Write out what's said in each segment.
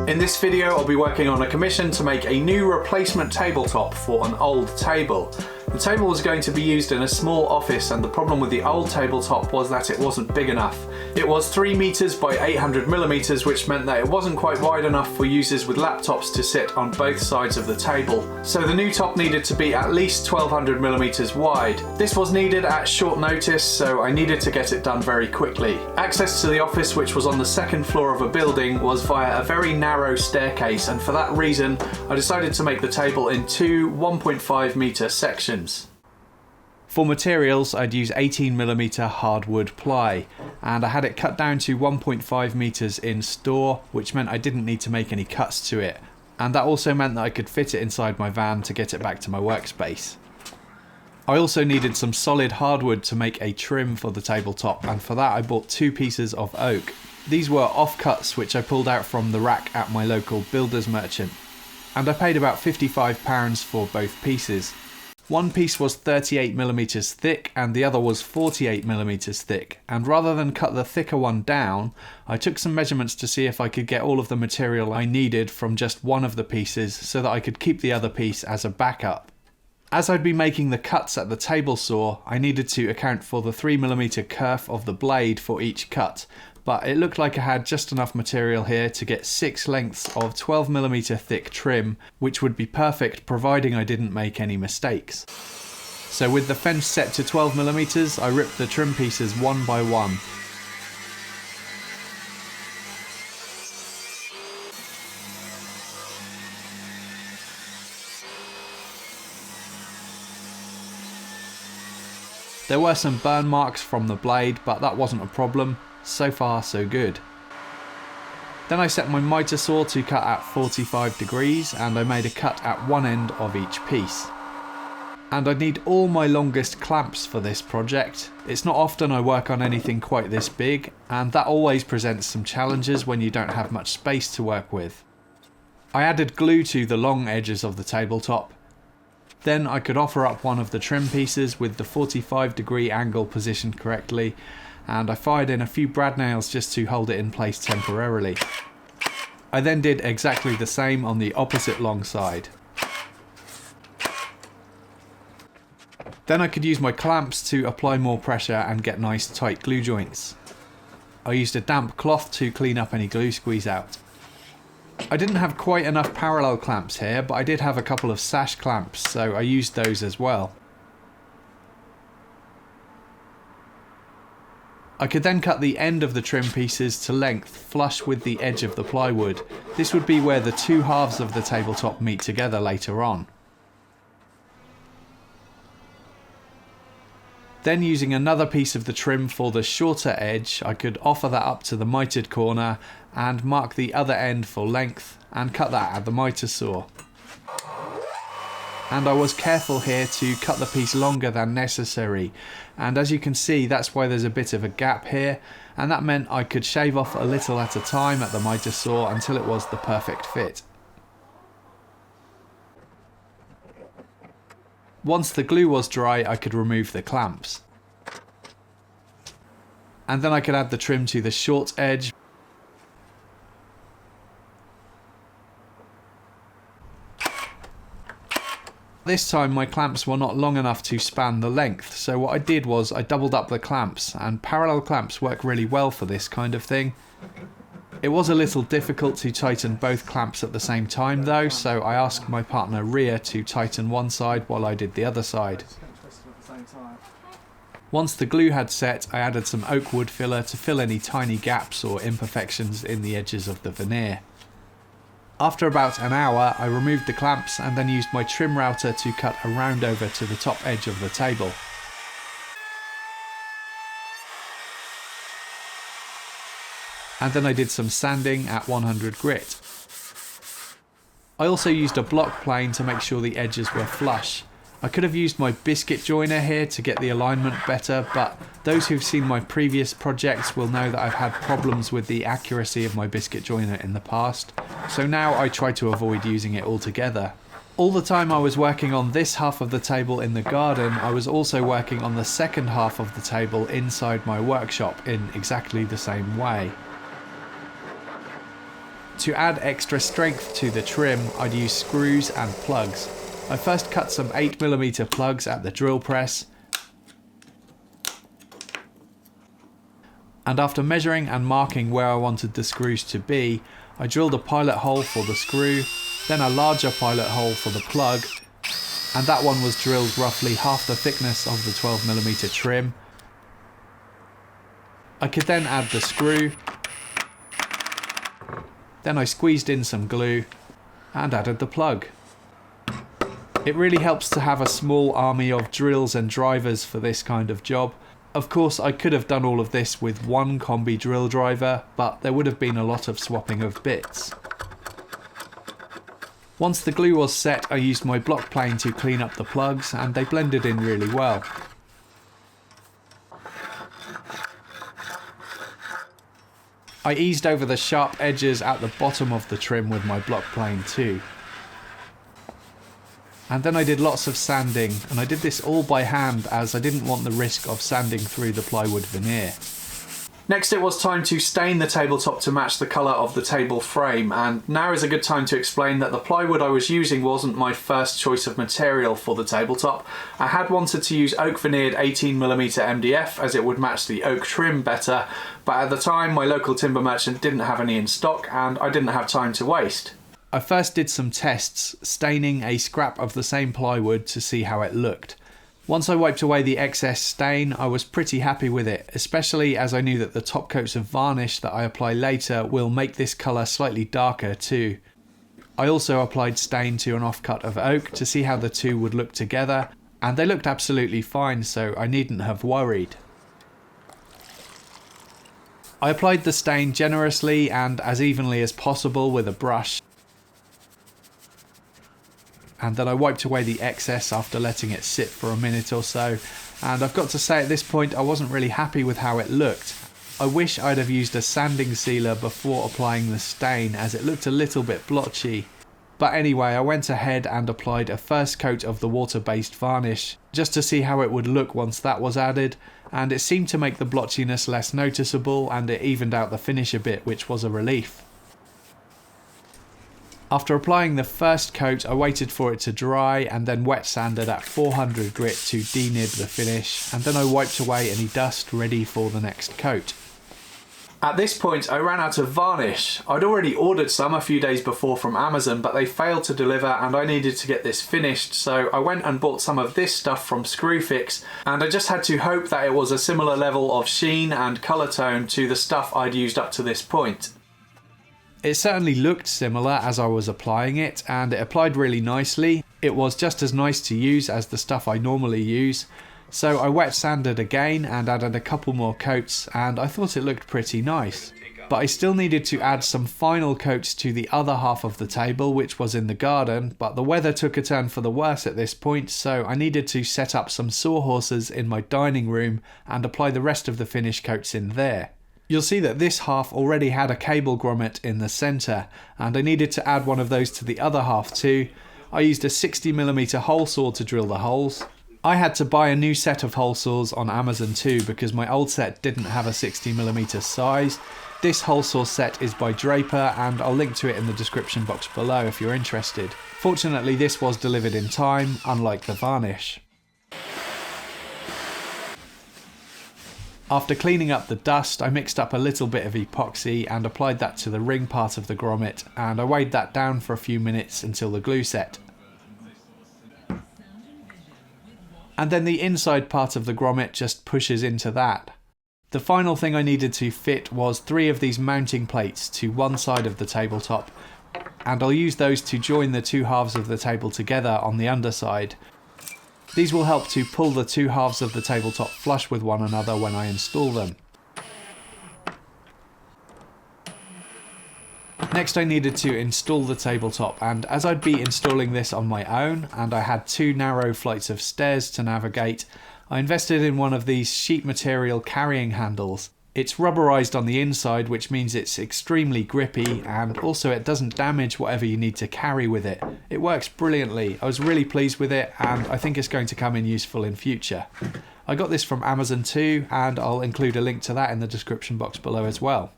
In this video, I'll be working on a commission to make a new replacement tabletop for an old table. The table was going to be used in a small office, and the problem with the old tabletop was that it wasn't big enough. It was 3 meters by 800 millimeters, which meant that it wasn't quite wide enough for users with laptops to sit on both sides of the table. So the new top needed to be at least 1200 millimeters wide. This was needed at short notice, so I needed to get it done very quickly. Access to the office, which was on the second floor of a building, was via a very narrow staircase, and for that reason I decided to make the table in two 1.5 meter sections. For materials, I'd use 18mm hardwood ply, and I had it cut down to 1.5 meters in store, which meant I didn't need to make any cuts to it, and that also meant that I could fit it inside my van to get it back to my workspace. I also needed some solid hardwood to make a trim for the tabletop, and for that I bought 2 pieces of oak. These were offcuts which I pulled out from the rack at my local builder's merchant, and I paid about £55 for both pieces. One piece was 38mm thick and the other was 48mm thick, and rather than cut the thicker one down, I took some measurements to see if I could get all of the material I needed from just one of the pieces so that I could keep the other piece as a backup. As I'd be making the cuts at the table saw, I needed to account for the 3mm kerf of the blade for each cut, but it looked like I had just enough material here to get 6 lengths of 12mm thick trim, which would be perfect providing I didn't make any mistakes. So with the fence set to 12mm, I ripped the trim pieces one by one. There were some burn marks from the blade, but that wasn't a problem. So far, so good. Then I set my miter saw to cut at 45 degrees, and I made a cut at one end of each piece. And I need all my longest clamps for this project. It's not often I work on anything quite this big, and that always presents some challenges when you don't have much space to work with. I added glue to the long edges of the tabletop. Then I could offer up one of the trim pieces with the 45-degree angle positioned correctly, and I fired in a few brad nails just to hold it in place temporarily. I then did exactly the same on the opposite long side. Then I could use my clamps to apply more pressure and get nice tight glue joints. I used a damp cloth to clean up any glue squeeze out. I didn't have quite enough parallel clamps here, but I did have a couple of sash clamps, so I used those as well. I could then cut the end of the trim pieces to length flush with the edge of the plywood. This would be where the two halves of the tabletop meet together later on. Then using another piece of the trim for the shorter edge, I could offer that up to the mitered corner and mark the other end for length and cut that at the miter saw. And I was careful here to cut the piece longer than necessary, and as you can see that's why there's a bit of a gap here, and that meant I could shave off a little at a time at the miter saw until it was the perfect fit. Once the glue was dry, I could remove the clamps. And then I could add the trim to the short edge. This time my clamps were not long enough to span the length, so what I did was I doubled up the clamps, and parallel clamps work really well for this kind of thing. It was a little difficult to tighten both clamps at the same time though, so I asked my partner Ria to tighten one side while I did the other side. Once the glue had set, I added some oak wood filler to fill any tiny gaps or imperfections in the edges of the veneer. After about an hour, I removed the clamps and then used my trim router to cut a round over to the top edge of the table. And then I did some sanding at 100 grit. I also used a block plane to make sure the edges were flush. I could have used my biscuit joiner here to get the alignment better, but those who've seen my previous projects will know that I've had problems with the accuracy of my biscuit joiner in the past, so now I try to avoid using it altogether. All the time I was working on this half of the table in the garden, I was also working on the second half of the table inside my workshop in exactly the same way. To add extra strength to the trim, I'd use screws and plugs. I first cut some 8mm plugs at the drill press, and after measuring and marking where I wanted the screws to be, I drilled a pilot hole for the screw, then a larger pilot hole for the plug, and that one was drilled roughly half the thickness of the 12mm trim. I could then add the screw, then I squeezed in some glue and added the plug. It really helps to have a small army of drills and drivers for this kind of job. Of course, I could have done all of this with one combi drill driver, but there would have been a lot of swapping of bits. Once the glue was set, I used my block plane to clean up the plugs, and they blended in really well. I eased over the sharp edges at the bottom of the trim with my block plane too. And then I did lots of sanding, and I did this all by hand as I didn't want the risk of sanding through the plywood veneer. Next it was time to stain the tabletop to match the colour of the table frame, and now is a good time to explain that the plywood I was using wasn't my first choice of material for the tabletop. I had wanted to use oak veneered 18mm MDF as it would match the oak trim better, but at the time my local timber merchant didn't have any in stock and I didn't have time to waste. I first did some tests, staining a scrap of the same plywood to see how it looked. Once I wiped away the excess stain, I was pretty happy with it, especially as I knew that the top coats of varnish that I apply later will make this colour slightly darker too. I also applied stain to an offcut of oak to see how the two would look together, and they looked absolutely fine, so I needn't have worried. I applied the stain generously and as evenly as possible with a brush, and then I wiped away the excess after letting it sit for a minute or so, and I've got to say at this point I wasn't really happy with how it looked. I wish I'd have used a sanding sealer before applying the stain as it looked a little bit blotchy. But anyway, I went ahead and applied a first coat of the water-based varnish just to see how it would look once that was added, and it seemed to make the blotchiness less noticeable and it evened out the finish a bit, which was a relief. After applying the first coat, I waited for it to dry and then wet sanded at 400 grit to denib the finish, and then I wiped away any dust ready for the next coat. At this point I ran out of varnish. I'd already ordered some a few days before from Amazon, but they failed to deliver and I needed to get this finished, so I went and bought some of this stuff from Screwfix, and I just had to hope that it was a similar level of sheen and colour tone to the stuff I'd used up to this point. It certainly looked similar as I was applying it, and it applied really nicely. It was just as nice to use as the stuff I normally use, so I wet sanded again and added a couple more coats, and I thought it looked pretty nice. But I still needed to add some final coats to the other half of the table, which was in the garden, but the weather took a turn for the worse at this point, so I needed to set up some sawhorses in my dining room and apply the rest of the finish coats in there. You'll see that this half already had a cable grommet in the centre, and I needed to add one of those to the other half too. I used a 60mm hole saw to drill the holes. I had to buy a new set of hole saws on Amazon too because my old set didn't have a 60mm size. This hole saw set is by Draper and I'll link to it in the description box below if you're interested. Fortunately this was delivered in time, unlike the varnish. After cleaning up the dust, I mixed up a little bit of epoxy and applied that to the ring part of the grommet, and I weighed that down for a few minutes until the glue set. And then the inside part of the grommet just pushes into that. The final thing I needed to fit was 3 of these mounting plates to one side of the tabletop, and I'll use those to join the 2 halves of the table together on the underside. These will help to pull the 2 halves of the tabletop flush with one another when I install them. Next I needed to install the tabletop, and as I'd be installing this on my own and I had 2 narrow flights of stairs to navigate, I invested in one of these sheet material carrying handles. It's rubberized on the inside, which means it's extremely grippy, and also it doesn't damage whatever you need to carry with it. It works brilliantly. I was really pleased with it and I think it's going to come in useful in future. I got this from Amazon too, and I'll include a link to that in the description box below as well.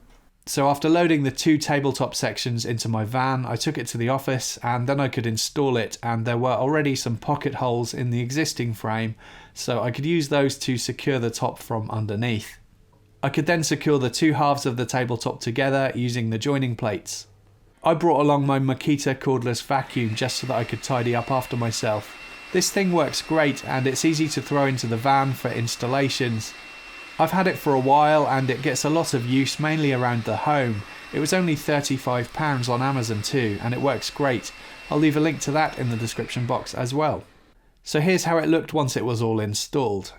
So after loading the 2 tabletop sections into my van, I took it to the office and then I could install it, and there were already some pocket holes in the existing frame, so I could use those to secure the top from underneath. I could then secure the 2 halves of the tabletop together using the joining plates. I brought along my Makita cordless vacuum just so that I could tidy up after myself. This thing works great and it's easy to throw into the van for installations. I've had it for a while and it gets a lot of use, mainly around the home. It was only £35 on Amazon too, and it works great. I'll leave a link to that in the description box as well. So here's how it looked once it was all installed.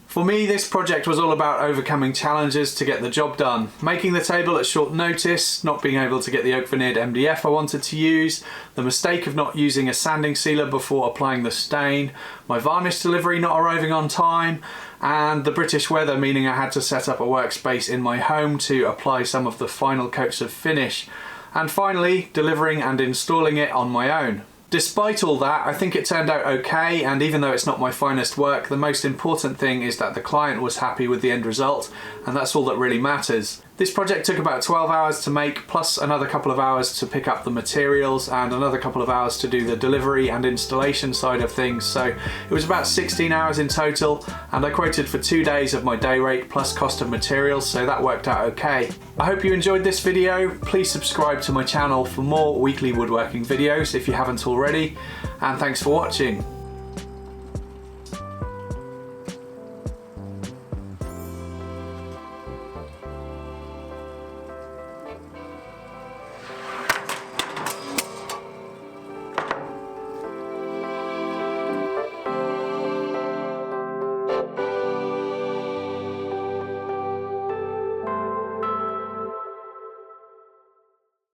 For me, this project was all about overcoming challenges to get the job done. Making the table at short notice, not being able to get the oak veneered MDF I wanted to use, the mistake of not using a sanding sealer before applying the stain, my varnish delivery not arriving on time, and the British weather meaning I had to set up a workspace in my home to apply some of the final coats of finish, and finally delivering and installing it on my own. Despite all that, I think it turned out okay, and even though it's not my finest work, the most important thing is that the client was happy with the end result, and that's all that really matters. This project took about 12 hours to make, plus another couple of hours to pick up the materials and another couple of hours to do the delivery and installation side of things, so it was about 16 hours in total, and I quoted for 2 days of my day rate plus cost of materials, so that worked out okay. I hope you enjoyed this video. Please subscribe to my channel for more weekly woodworking videos if you haven't already, and thanks for watching.